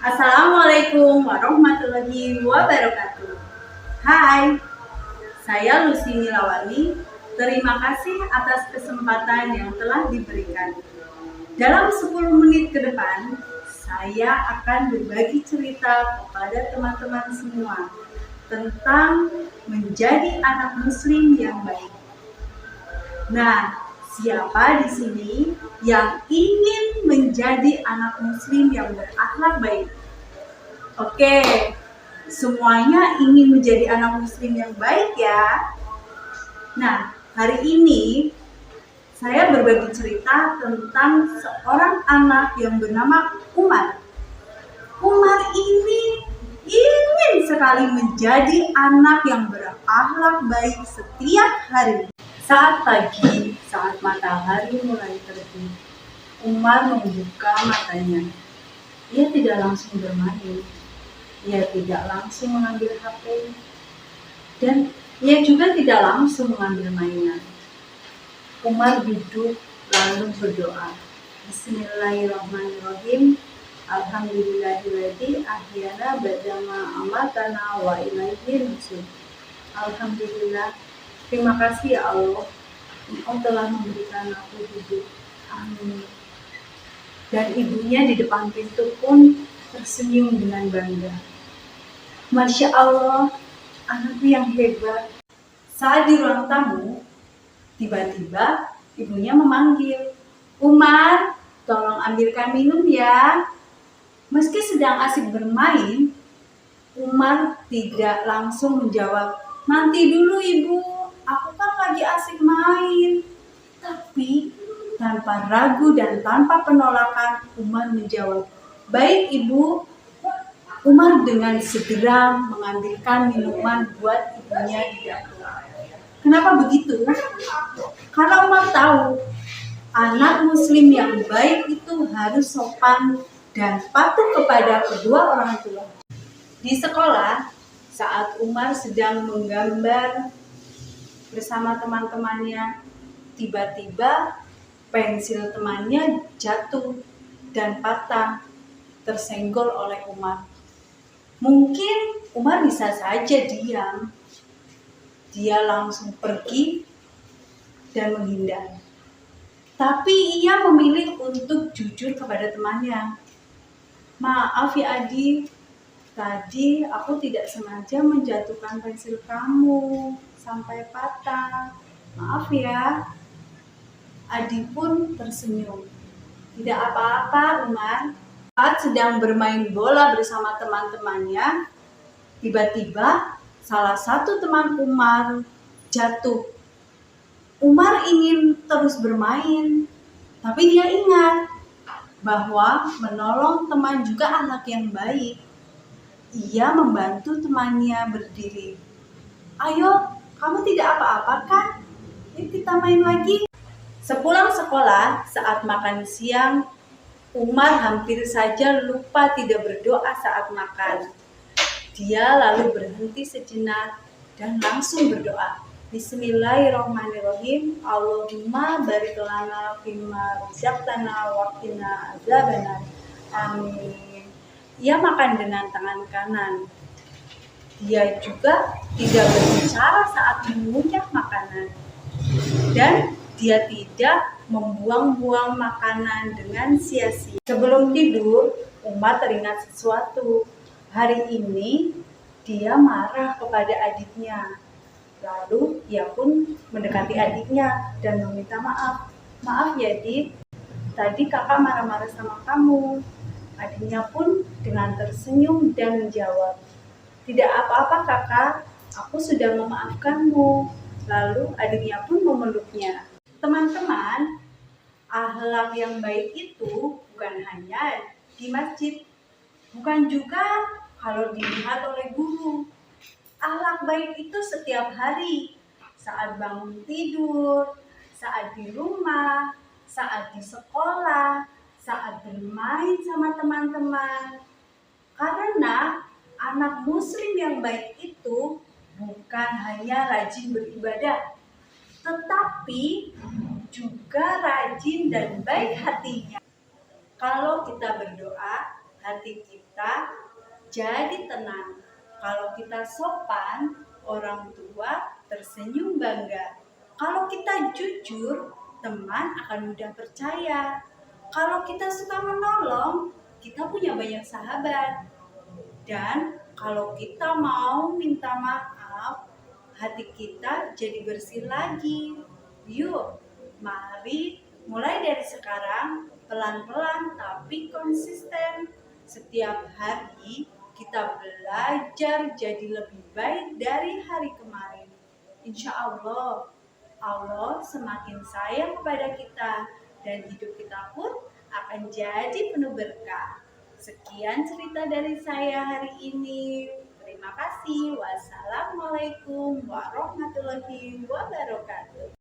Assalamualaikum warahmatullahi wabarakatuh. Hai, saya Lucy Nilawani. Terima kasih atas kesempatan yang telah diberikan. Dalam 10 menit ke depan, saya akan berbagi cerita kepada teman-teman semua tentang menjadi anak muslim yang baik. Nah, siapa di sini yang ingin menjadi anak muslim yang berakhlak baik? Oke, semuanya ingin menjadi anak muslim yang baik ya. Nah, hari ini saya berbagi cerita tentang seorang anak yang bernama Umar. Umar ini ingin sekali menjadi anak yang berakhlak baik setiap hari. Saat pagi, saat matahari mulai terbit, Umar membuka matanya. Ia tidak langsung bermain. Ia tidak langsung mengambil HP. Dan ia juga tidak langsung mengambil mainan. Umar duduk lalu berdoa. Bismillahirrahmanirrahim. Alhamdulillahilladzi ahyana ba'dama amatana wa ilaihi nusyur. Alhamdulillah. Terima kasih ya Allah. Engkau telah memberikan aku hidup. Amin. Dan ibunya di depan pintu pun tersenyum dengan bangga. Masya Allah, anakku yang hebat. Saat di ruang tamu, tiba-tiba ibunya memanggil, Umar, tolong ambilkan minum ya. Meski sedang asik bermain, Umar tidak langsung menjawab, nanti dulu ibu, aku kan lagi asik main. Tapi tanpa ragu dan tanpa penolakan, Umar menjawab, baik ibu. Umar dengan segera mengambilkan minuman buat ibunya di dapur. Kenapa begitu? Karena Umar tahu anak muslim yang baik itu harus sopan dan patuh kepada kedua orang tua. Di sekolah, saat Umar sedang menggambar bersama teman-temannya, tiba-tiba pensil temannya jatuh dan patah, tersenggol oleh Umar. Mungkin Umar bisa saja diam. Dia langsung pergi dan menghindar. Tapi ia memilih untuk jujur kepada temannya. Maaf ya Adi, tadi aku tidak sengaja menjatuhkan pensil kamu sampai patah. Maaf ya. Adi pun tersenyum. Tidak apa-apa Umar. Saat sedang bermain bola bersama teman-temannya, tiba-tiba salah satu teman Umar jatuh. Umar ingin terus bermain, tapi dia ingat bahwa menolong teman juga anak yang baik. Ia membantu temannya berdiri. Ayo, kamu tidak apa-apa kan? Yuk kita main lagi. Sepulang sekolah, saat makan siang, Umar hampir saja lupa tidak berdoa saat makan. Dia lalu berhenti sejenak dan langsung berdoa. Bismillahirrahmanirrahim. Allahumma barik lana fimma razaqtana wa qina adzabannar. Amin. Ia makan dengan tangan kanan. Dia juga tidak berbicara saat mengunyah makanan. Dan dia tidak membuang-buang makanan dengan sia-sia. Sebelum tidur, Umar teringat sesuatu. Hari ini dia marah kepada adiknya. Lalu ia pun mendekati adiknya dan meminta maaf. Maaf ya Dik, tadi kakak marah-marah sama kamu. Adiknya pun dengan tersenyum dan menjawab, tidak apa-apa kakak, aku sudah memaafkanmu. Lalu adiknya pun memeluknya. Teman-teman, akhlak yang baik itu bukan hanya di masjid, bukan juga kalau dilihat oleh guru. Akhlak baik itu setiap hari, saat bangun tidur, saat di rumah, saat di sekolah, saat bermain sama teman-teman. Karena anak muslim yang baik itu bukan hanya rajin beribadah, tetapi juga rajin dan baik hatinya. Kalau kita berdoa, hati kita jadi tenang. Kalau kita sopan, orang tua tersenyum bangga. Kalau kita jujur, teman akan mudah percaya. Kalau kita suka menolong, kita punya banyak sahabat. Dan kalau kita mau minta maaf, hati kita jadi bersih lagi. Yuk, mari mulai dari sekarang, pelan-pelan tapi konsisten. Setiap hari kita belajar jadi lebih baik dari hari kemarin. Insya Allah, Allah semakin sayang kepada kita dan hidup kita pun akan jadi penuh berkah. Sekian cerita dari saya hari ini. Terima kasih. Wassalamualaikum warahmatullahi wabarakatuh.